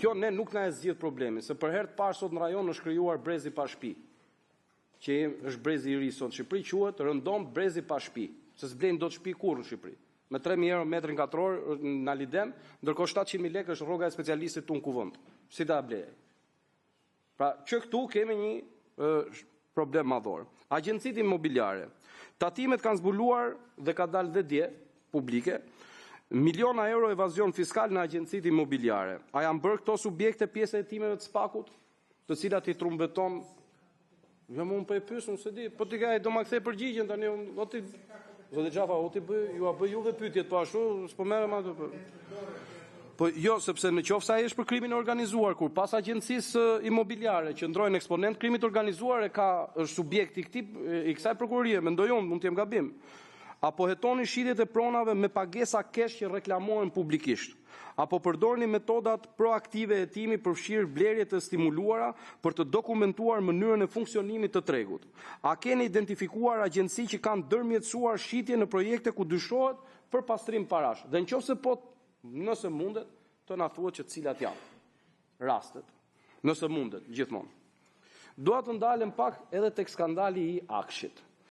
Kjo ne nuk na e zgjidh problemin, se për herë të parë sot në rajon është krijuar brezi pa shtëpi, që është brezi i ri sot në Shqipëri, quhet rëndom brezi pa shtëpi, se s'blen dot shtëpi kurrë në Shqipëri. Me 3.000 euro metrin katror në Alidem, ndërkohë 700.000 lekë është rroga e specialistit tunë kuvend. Si ta blej? Pra, që këtu kemi një problem madhor. Agjencitë imobiliare. Tatimet kanë zbuluar dhe ka dalë dhe dje publike, miliona euro evazion fiskal në agjencitë imobiliare. A janë bërë këto subjekte pjesë e hetimeve të SPAK-ut, të cilat i trumbeton? Jam unë po e pyes, unë se di, po ti ka do ma kthej përgjigjen tani, unë Zotë Xhafa, ju a bëj juve pyetjet po ashtu, s'po merrem atë. Po jo, sepse në qoftë se ai është për krimin e organizuar, kur pas agjencisë imobiliare që ndrojnë eksponent krimit organizuar është subjekt i kësaj prokurorie, mendoj unë, mund të jem gabim. Apo hetoni shitjet e pronave me pagesa kesh që reklamohen publikisht? Apo përdorni metodat proaktive e hetimi për fshirë blerje të stimuluara për të dokumentuar mënyrën e funksionimit të tregut? A keni identifikuar agjenci që kanë ndërmjetësuar shitje në projekte ku dyshohet për pastrim parash? Dhe nëse po, nëse mundet, të na thuhet që cilat janë rastet. Nëse mundet, gjithmonë. Dua të ndalem pak edhe tek skandali i Akshit.